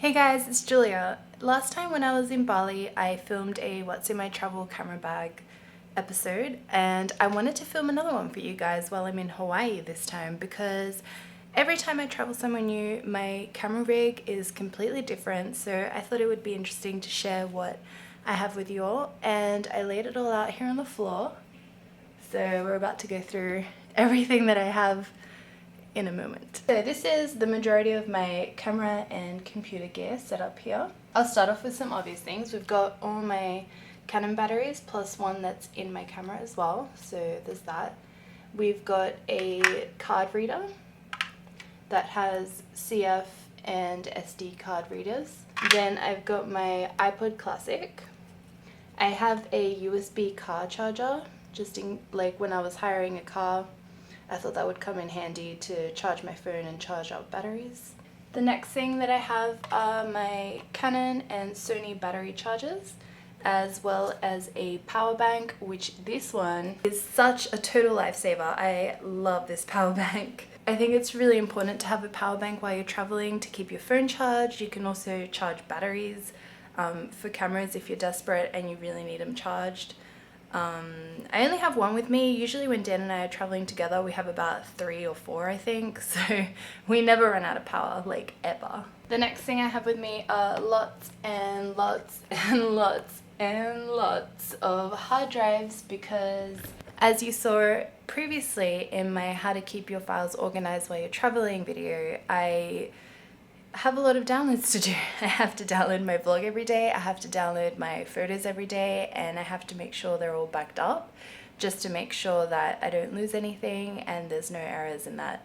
Hey guys, it's Julia. Last time when I was in Bali, I filmed a What's in My Travel camera bag episode, and I wanted to film another one for you guys while I'm in Hawaii this time because every time I travel somewhere new, my camera rig is completely different, so I thought it would be interesting to share what I have with you all, and I laid it all out here on the floor. So we're about to go through everything that I have in a moment. So this is the majority of my camera and computer gear set up here. I'll start off with some obvious things. We've got all my Canon batteries plus one that's in my camera as well, so there's that. We've got a card reader that has CF and SD card readers. Then I've got my iPod Classic. I have a USB car charger, just in like when I was hiring a car. I thought that would come in handy to charge my phone and charge out batteries. The next thing that I have are my Canon and Sony battery chargers, as well as a power bank, which this one is such a total lifesaver. I love this power bank. I think it's really important to have a power bank while you're traveling to keep your phone charged. You can also charge batteries for cameras if you're desperate and you really need them charged. I only have one with me. Usually when Dan and I are traveling together, we have about 3 or 4, I think, so we never run out of power, like ever. The next thing I have with me are lots and lots and lots and lots of hard drives because, as you saw previously in my how to keep your files organized while you're traveling video, I have a lot of downloads to do. I have to download my vlog every day, I have to download my photos every day, and I have to make sure they're all backed up just to make sure that I don't lose anything and there's no errors in that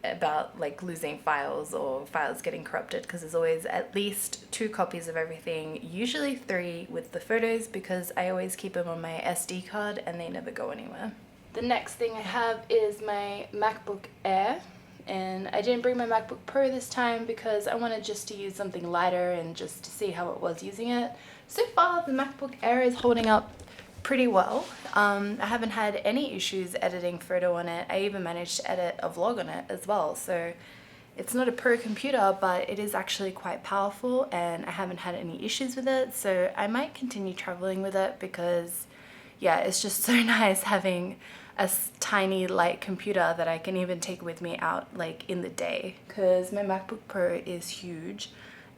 about like losing files or files getting corrupted, because there's always at least 2 copies of everything, usually 3 with the photos, because I always keep them on my SD card and they never go anywhere. The next thing I have is my MacBook Air. And I didn't bring my MacBook Pro this time because I wanted just to use something lighter and just to see how it was using it. So far the MacBook Air is holding up pretty well. I haven't had any issues editing photo on it. I even managed to edit a vlog on it as well. So it's not a pro computer, but it is actually quite powerful and I haven't had any issues with it. So I might continue traveling with it because yeah, it's just so nice having a tiny light computer that I can even take with me out like in the day, because my MacBook Pro is huge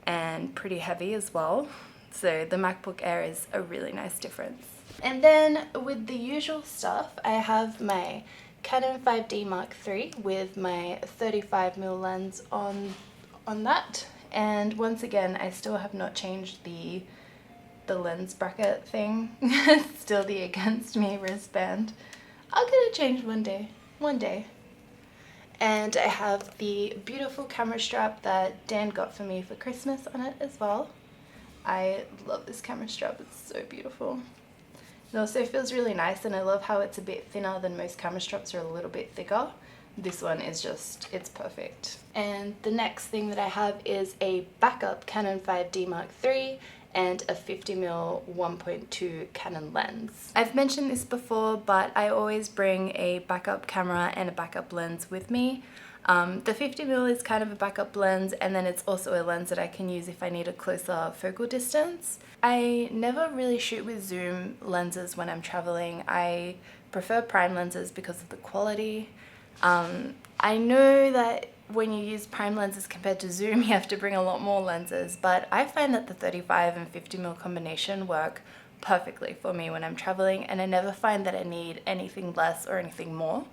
and pretty heavy as well, so the MacBook Air is a really nice difference. And then with the usual stuff, I have my Canon 5D Mark III with my 35mm lens on that, and once again I still have not changed the lens bracket thing. It's still the against me wristband. I'll get it changed one day. And I have the beautiful camera strap that Dan got for me for Christmas on it as well. I love this camera strap, it's so beautiful. It also feels really nice, and I love how it's a bit thinner than most camera straps are a little bit thicker. This one is just, it's perfect. And the next thing that I have is a backup Canon 5D Mark III and a 50mm 1.2 Canon lens. I've mentioned this before, but I always bring a backup camera and a backup lens with me. The 50mm is kind of a backup lens, and then it's also a lens that I can use if I need a closer focal distance. I never really shoot with zoom lenses when I'm traveling. I prefer prime lenses because of the quality. I know that when you use prime lenses compared to zoom, you have to bring a lot more lenses, but I find that the 35 and 50mm combination work perfectly for me when I'm traveling, and I never find that I need anything less or anything more.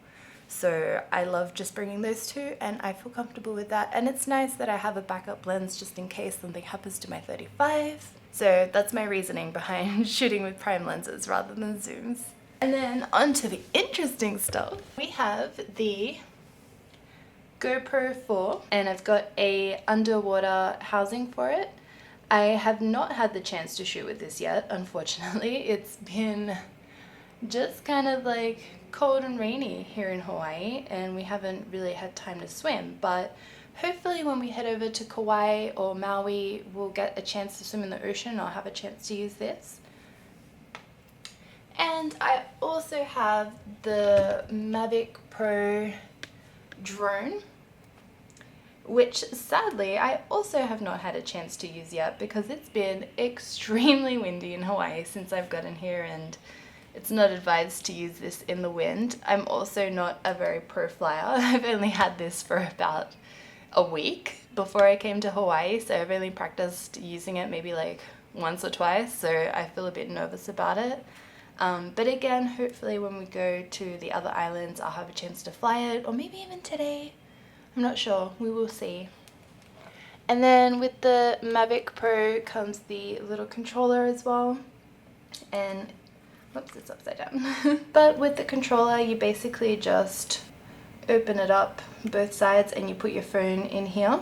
So I love just bringing those two, and I feel comfortable with that, and it's nice that I have a backup lens just in case something happens to my 35. So that's my reasoning behind shooting with prime lenses rather than zooms. And then on to the interesting stuff. We have the GoPro 4, and I've got a underwater housing for it. I have not had the chance to shoot with this yet, unfortunately. It's been just kind of like cold and rainy here in Hawaii, and we haven't really had time to swim, but hopefully when we head over to Kauai or Maui, we'll get a chance to swim in the ocean. I'll have a chance to use this. And I also have the Mavic Pro drone. which sadly I also have not had a chance to use yet because it's been extremely windy in Hawaii since I've gotten here, and it's not advised to use this in the wind. I'm also not a very pro flyer. I've only had this for about a week before I came to Hawaii, so I've only practiced using it maybe like once or twice, so I feel a bit nervous about it. But again, hopefully when we go to the other islands I'll have a chance to fly it, or maybe even today. I'm not sure, we will see. And then with the Mavic Pro comes the little controller as well, and whoops, it's upside down. But with the controller you basically just open it up both sides and you put your phone in here,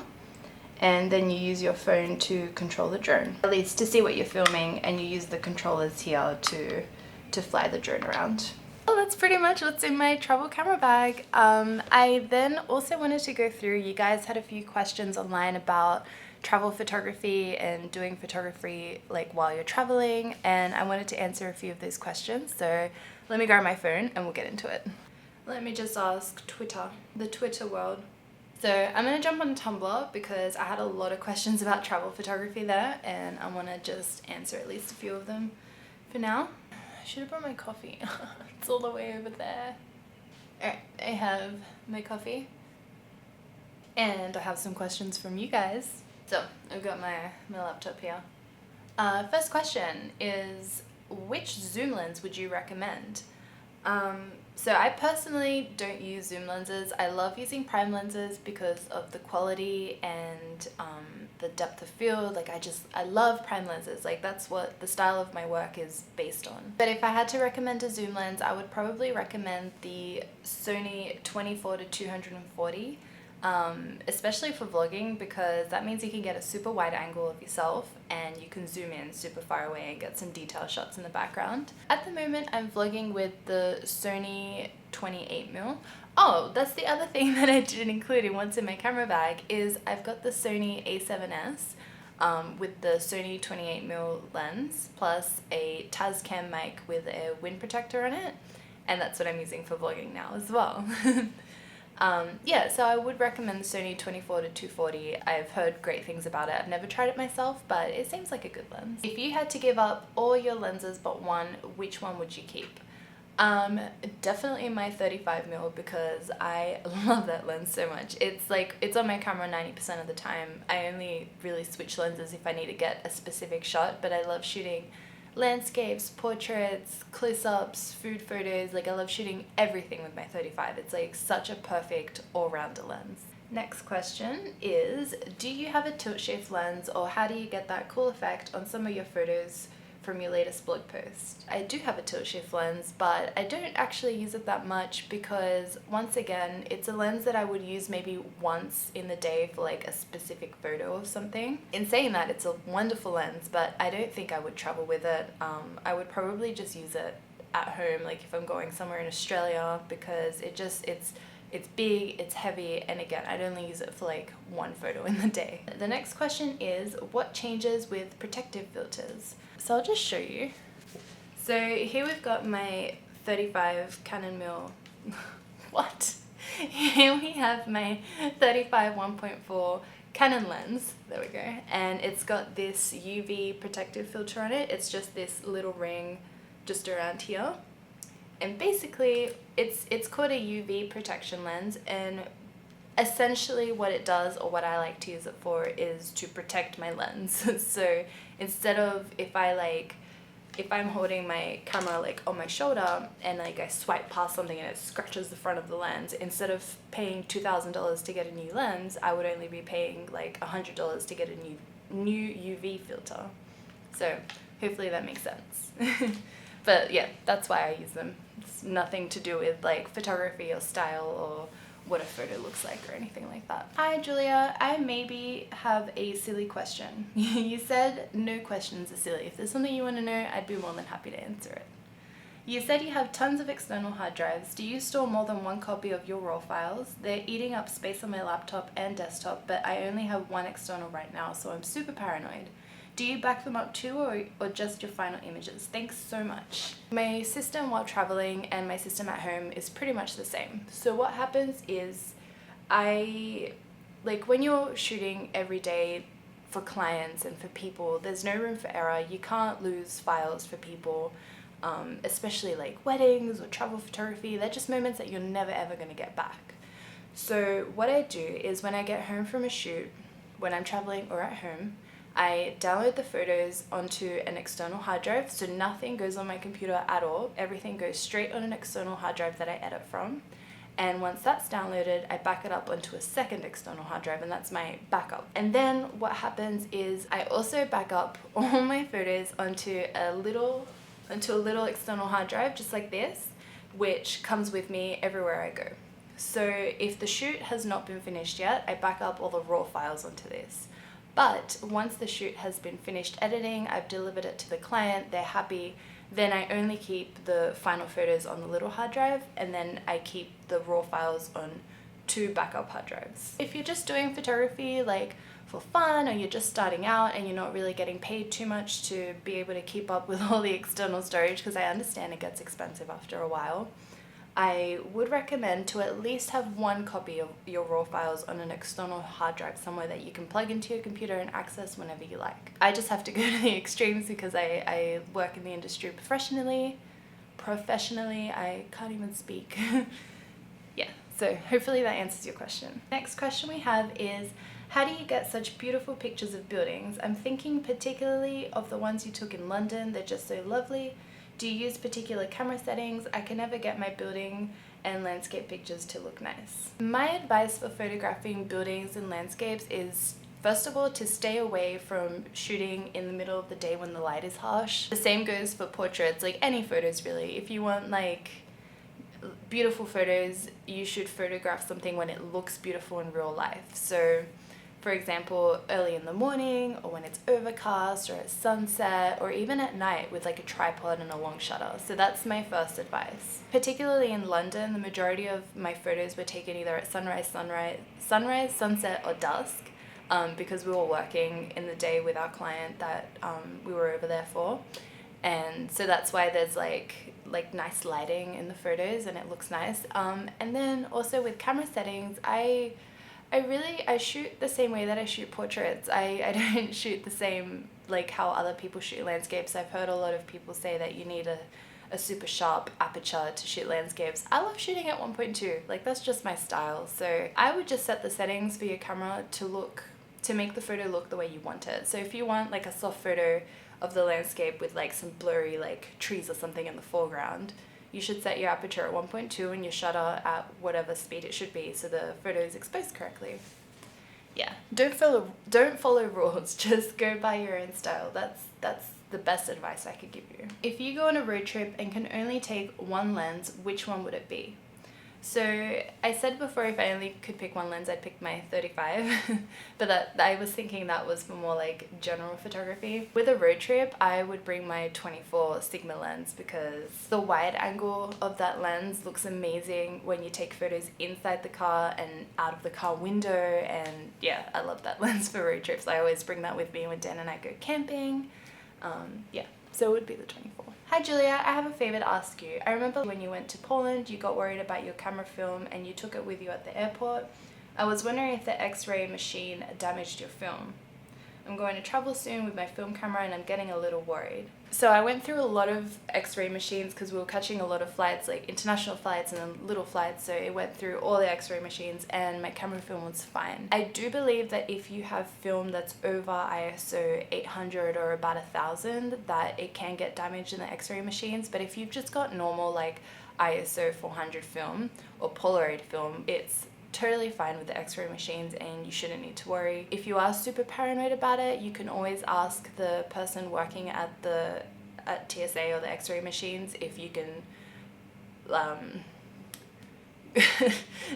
and then you use your phone to control the drone, at least to see what you're filming, and you use the controllers here to fly the drone around. Well, that's pretty much what's in my travel camera bag. I then also wanted to go through, you guys had a few questions online about travel photography and doing photography like while you're traveling, and I wanted to answer a few of those questions, so let me grab my phone and we'll get into it. Let me just ask Twitter, the Twitter world. So I'm gonna jump on Tumblr because I had a lot of questions about travel photography there, and I want to just answer at least a few of them for now. I should have brought my coffee. It's all the way over there. Alright, I have my coffee and I have some questions from you guys. So I've got my laptop here. First question is, which zoom lens would you recommend? So I personally don't use zoom lenses. I love using prime lenses because of the quality and the depth of field. Like I love prime lenses. Like that's what the style of my work is based on. But if I had to recommend a zoom lens, I would probably recommend the Sony 24-240. Especially for vlogging, because that means you can get a super wide angle of yourself and you can zoom in super far away and get some detail shots in the background. At the moment I'm vlogging with the Sony 28mm. Oh, that's the other thing that I didn't include in what's in my camera bag, is I've got the Sony A7S with the Sony 28mm lens plus a Tascam mic with a wind protector on it, and that's what I'm using for vlogging now as well. Yeah, so I would recommend the Sony 24-240. I've heard great things about it. I've never tried it myself, but it seems like a good lens. If you had to give up all your lenses but one, which one would you keep? Definitely my 35mm, because I love that lens so much. It's on my camera 90% of the time. I only really switch lenses if I need to get a specific shot, but I love shooting landscapes, portraits, close-ups, food photos. Like I love shooting everything with my 35. It's like such a perfect all-rounder lens. Next question is, do you have a tilt shift lens, or how do you get that cool effect on some of your photos from your latest blog post? I do have a tilt shift lens, but I don't actually use it that much because, once again, it's a lens that I would use maybe once in the day for like a specific photo or something. In saying that, it's a wonderful lens, but I don't think I would travel with it. I would probably just use it at home, like if I'm going somewhere in Australia, because it's big, it's heavy, and again, I'd only use it for like one photo in the day. The next question is, what changes with protective filters? So I'll just show you. So here we've got my 35 Canon what? Here we have my 35 1.4 Canon lens, there we go, and it's got this UV protective filter on it. It's just this little ring just around here, and basically it's called a UV protection lens, and essentially what it does, or what I like to use it for, is to protect my lens. So instead of, if I'm holding my camera like on my shoulder and like I swipe past something and it scratches the front of the lens, instead of paying $2,000 to get a new lens, I would only be paying like $100 to get a new UV filter. So hopefully that makes sense. But yeah, that's why I use them. It's nothing to do with like photography or style or what a photo looks like or anything like that. Hi Julia, I maybe have a silly question. You said no questions are silly. If there's something you want to know, I'd be more than happy to answer it. You said you have tons of external hard drives. Do you store more than one copy of your RAW files? They're eating up space on my laptop and desktop, but I only have one external right now, so I'm super paranoid. Do you back them up too, or just your final images? Thanks so much. My system while traveling and my system at home is pretty much the same. So what happens is I like when you're shooting every day for clients and for people, there's no room for error. You can't lose files for people, especially like weddings or travel photography. They're just moments that you're never ever going to get back. So what I do is when I get home from a shoot, when I'm traveling or at home, I download the photos onto an external hard drive, so nothing goes on my computer at all. Everything goes straight on an external hard drive that I edit from. And once that's downloaded, I back it up onto a second external hard drive, and that's my backup. And then what happens is I also back up all my photos onto a little external hard drive, just like this, which comes with me everywhere I go. So if the shoot has not been finished yet, I back up all the raw files onto this. But once the shoot has been finished editing, I've delivered it to the client, they're happy, then I only keep the final photos on the little hard drive, and then I keep the raw files on 2 backup hard drives. If you're just doing photography like for fun, or you're just starting out and you're not really getting paid too much to be able to keep up with all the external storage, because I understand it gets expensive after a while, I would recommend to at least have 1 copy of your raw files on an external hard drive somewhere that you can plug into your computer and access whenever you like. I just have to go to the extremes because I work in the industry professionally, I can't even speak. Yeah, so hopefully that answers your question. Next question we have is, how do you get such beautiful pictures of buildings? I'm thinking particularly of the ones you took in London, they're just so lovely. Do you use particular camera settings? I can never get my building and landscape pictures to look nice. My advice for photographing buildings and landscapes is, first of all, to stay away from shooting in the middle of the day when the light is harsh. The same goes for portraits, like any photos really. If you want like beautiful photos, you should photograph something when it looks beautiful in real life. So for example, early in the morning, or when it's overcast, or at sunset, or even at night with like a tripod and a long shutter. So that's my first advice. Particularly in London, the majority of my photos were taken either at sunrise, sunset, or dusk, because we were working in the day with our client that we were over there for. And so that's why there's like nice lighting in the photos and it looks nice. And then also with camera settings, I shoot the same way that I shoot portraits. I don't shoot the same like how other people shoot landscapes. I've heard a lot of people say that you need a super sharp aperture to shoot landscapes. I love shooting at 1.2, like that's just my style. So I would just set the settings for your camera to make the photo look the way you want it. So if you want like a soft photo of the landscape with like some blurry like trees or something in the foreground, you should set your aperture at 1.2 and your shutter at whatever speed it should be so the photo is exposed correctly. Yeah, don't follow rules, just go by your own style. That's the best advice I could give you. If you go on a road trip and can only take 1 lens, which one would it be? So I said before, if I only could pick 1 lens, I'd pick my 35, but I was thinking that was for more like general photography. With a road trip, I would bring my 24 Sigma lens because the wide angle of that lens looks amazing when you take photos inside the car and out of the car window, and yeah, I love that lens for road trips. I always bring that with me when Dan and I go camping. Yeah, so it would be the 24. Hi Julia, I have a favor to ask you. I remember when you went to Poland, you got worried about your camera film and you took it with you at the airport. I was wondering if the X-ray machine damaged your film. I'm going to travel soon with my film camera and I'm getting a little worried. So I went through a lot of X-ray machines because we were catching a lot of flights, like international flights and then little flights, so it went through all the X-ray machines and my camera film was fine. I do believe that if you have film that's over ISO 800 or about 1000, that it can get damaged in the X-ray machines, but if you've just got normal like ISO 400 film or Polaroid film, it's totally fine with the X-ray machines and you shouldn't need to worry. If you are super paranoid about it, you can always ask the person working at TSA or the X-ray machines if you can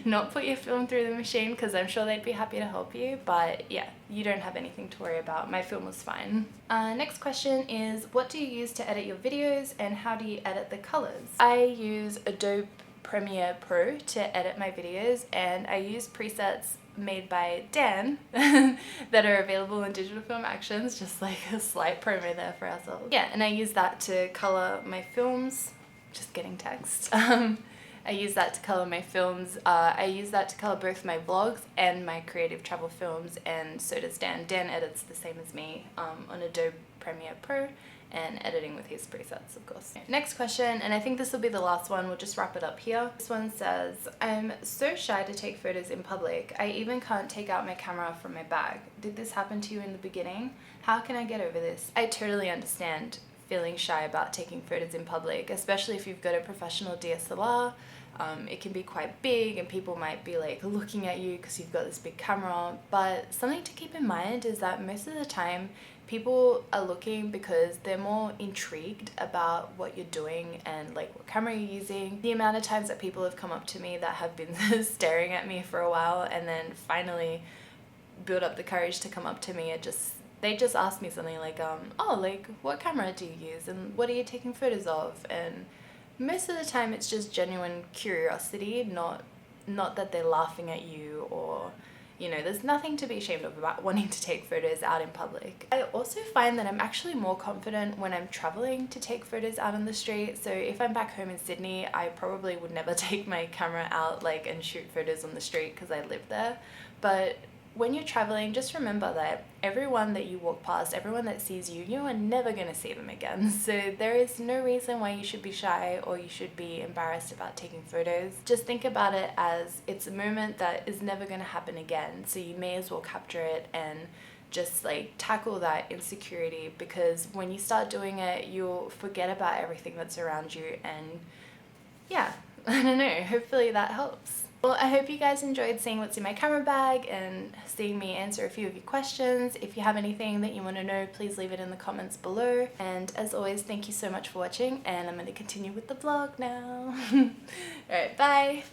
not put your film through the machine, because I'm sure they'd be happy to help you. But yeah, you don't have anything to worry about. My film was fine. Next question is, what do you use to edit your videos and how do you edit the colors? I use Adobe Premiere Pro to edit my videos, and I use presets made by Dan that are available in Digital Film Actions, just like a slight promo there for ourselves. Yeah, and I use that to color my films. Just getting text. I use that to color my films. I use that to color both my vlogs and my creative travel films, and so does Dan. Dan edits the same as me on Adobe Premiere Pro, and editing with his presets, of course. Next question, and I think this will be the last one, we'll just wrap it up here. This one says, I'm so shy to take photos in public. I even can't take out my camera from my bag. Did this happen to you in the beginning? How can I get over this? I totally understand feeling shy about taking photos in public, especially if you've got a professional DSLR. It can be quite big and people might be like looking at you because you've got this big camera, but something to keep in mind is that most of the time people are looking because they're more intrigued about what you're doing and like what camera you're using. The amount of times that people have come up to me that have been staring at me for a while and then finally build up the courage to come up to me and they just ask me something like, oh, like what camera do you use and what are you taking photos of? And most of the time it's just genuine curiosity, not that they're laughing at you, or you know, there's nothing to be ashamed of about wanting to take photos out in public. I also find that I'm actually more confident when I'm traveling to take photos out on the street. So if I'm back home in Sydney, I probably would never take my camera out like and shoot photos on the street because I live there. But when you're traveling, just remember that everyone that you walk past, everyone that sees you, you are never going to see them again. So there is no reason why you should be shy or you should be embarrassed about taking photos. Just think about it as it's a moment that is never going to happen again. So you may as well capture it and just like tackle that insecurity, because when you start doing it, you'll forget about everything that's around you. And yeah, I don't know, hopefully that helps. Well, I hope you guys enjoyed seeing what's in my camera bag and seeing me answer a few of your questions. If you have anything that you want to know, please leave it in the comments below. And as always, thank you so much for watching, and I'm going to continue with the vlog now. Alright, bye!